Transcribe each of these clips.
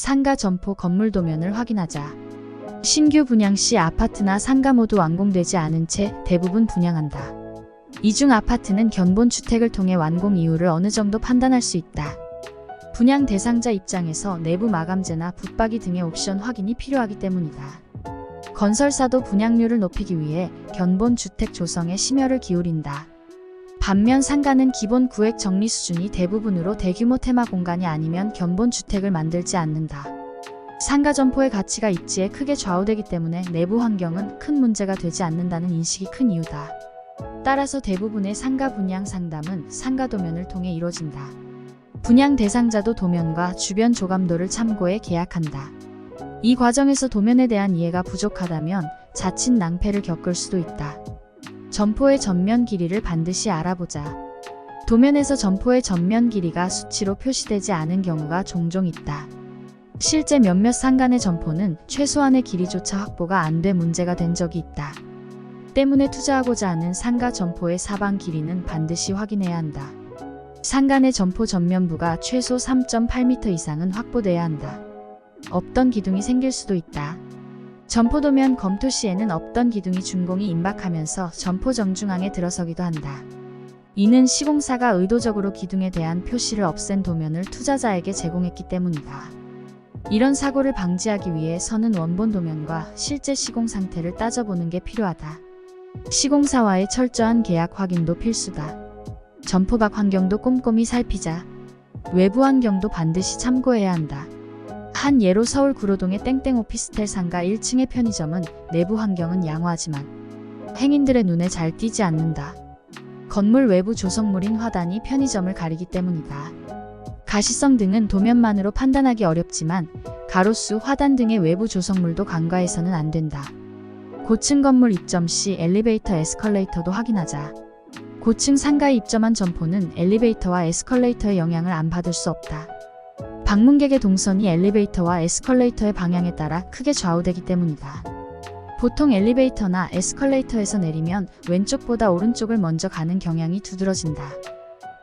상가 점포 건물 도면을 확인하자. 신규 분양 시 아파트나 상가 모두 완공되지 않은 채 대부분 분양한다. 이 중 아파트는 견본주택을 통해 완공 이유를 어느 정도 판단할 수 있다. 분양 대상자 입장에서 내부 마감재나 붙박이 등의 옵션 확인이 필요하기 때문이다. 건설사도 분양률을 높이기 위해 견본주택 조성에 심혈을 기울인다. 반면 상가는 기본 구획 정리 수준이 대부분으로 대규모 테마 공간이 아니면 견본주택을 만들지 않는다. 상가 점포의 가치가 입지에 크게 좌우되기 때문에 내부 환경은 큰 문제가 되지 않는다는 인식이 큰 이유다. 따라서 대부분의 상가 분양 상담은 상가 도면을 통해 이뤄진다. 분양 대상자도 도면과 주변 조감도를 참고해 계약한다. 이 과정에서 도면에 대한 이해가 부족하다면 자칫 낭패를 겪을 수도 있다. 점포의 전면 길이를 반드시 알아보자. 도면에서 점포의 전면 길이가 수치로 표시되지 않은 경우가 종종 있다. 실제 몇몇 상가 내 점포는 최소한의 길이조차 확보가 안 돼 문제가 된 적이 있다. 때문에 투자하고자 하는 상가 점포의 사방 길이는 반드시 확인해야 한다. 상가 내 점포 전면부가 최소 3.8m 이상은 확보돼야 한다. 없던 기둥이 생길 수도 있다. 점포도면 검토 시에는 없던 기둥이 준공이 임박하면서 점포 정중앙에 들어서기도 한다. 이는 시공사가 의도적으로 기둥에 대한 표시를 없앤 도면을 투자자에게 제공했기 때문이다. 이런 사고를 방지하기 위해 서는 원본 도면과 실제 시공 상태를 따져보는 게 필요하다. 시공사와의 철저한 계약 확인도 필수다. 점포 밖 환경도 꼼꼼히 살피자. 외부 환경도 반드시 참고해야 한다. 한 예로 서울 구로동의 땡땡 오피스텔 상가 1층의 편의점은 내부 환경은 양호하지만 행인들의 눈에 잘 띄지 않는다. 건물 외부 조성물인 화단이 편의점을 가리기 때문이다. 가시성 등은 도면만으로 판단하기 어렵지만 가로수, 화단 등의 외부 조성물도 간과해서는 안 된다. 고층 건물 입점 시 엘리베이터, 에스컬레이터도 확인하자. 고층 상가에 입점한 점포는 엘리베이터와 에스컬레이터의 영향을 안 받을 수 없다. 방문객의 동선이 엘리베이터와 에스컬레이터의 방향에 따라 크게 좌우되기 때문이다. 보통 엘리베이터나 에스컬레이터에서 내리면 왼쪽보다 오른쪽을 먼저 가는 경향이 두드러진다.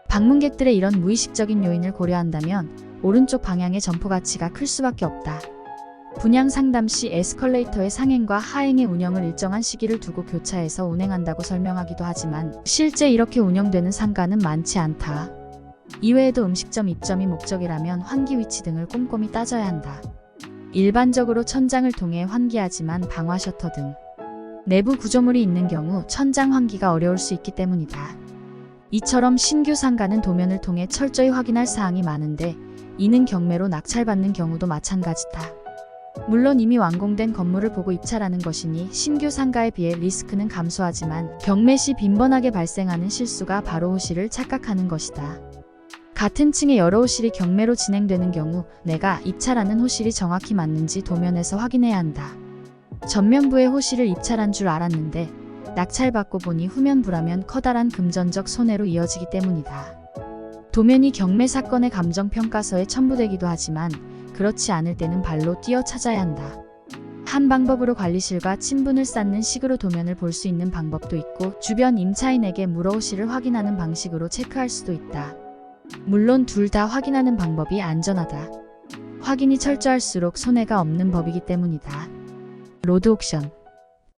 방문객들의 이런 무의식적인 요인을 고려한다면 오른쪽 방향의 점포 가치가 클 수밖에 없다. 분양 상담 시 에스컬레이터의 상행과 하행의 운영을 일정한 시기를 두고 교차해서 운행한다고 설명하기도 하지만 실제 이렇게 운영되는 상가는 많지 않다. 이외에도 음식점 입점이 목적이라면 환기 위치 등을 꼼꼼히 따져야 한다. 일반적으로 천장을 통해 환기하지만 방화 셔터 등 내부 구조물이 있는 경우 천장 환기가 어려울 수 있기 때문이다. 이처럼 신규 상가는 도면을 통해 철저히 확인할 사항이 많은데 이는 경매로 낙찰받는 경우도 마찬가지다. 물론 이미 완공된 건물을 보고 입찰하는 것이니 신규 상가에 비해 리스크는 감소하지만 경매 시 빈번하게 발생하는 실수가 바로 호실을 착각하는 것이다. 같은 층의 여러 호실이 경매로 진행되는 경우 내가 입찰하는 호실이 정확히 맞는지 도면에서 확인해야 한다. 전면부의 호실을 입찰한 줄 알았는데 낙찰받고 보니 후면부라면 커다란 금전적 손해로 이어지기 때문이다. 도면이 경매 사건의 감정평가서에 첨부되기도 하지만 그렇지 않을 때는 발로 뛰어 찾아야 한다. 한 방법으로 관리실과 친분을 쌓는 식으로 도면을 볼 수 있는 방법도 있고 주변 임차인에게 물어 호실을 확인하는 방식으로 체크할 수도 있다. 물론 둘 다 확인하는 방법이 안전하다. 확인이 철저할수록 손해가 없는 법이기 때문이다. 로드 옥션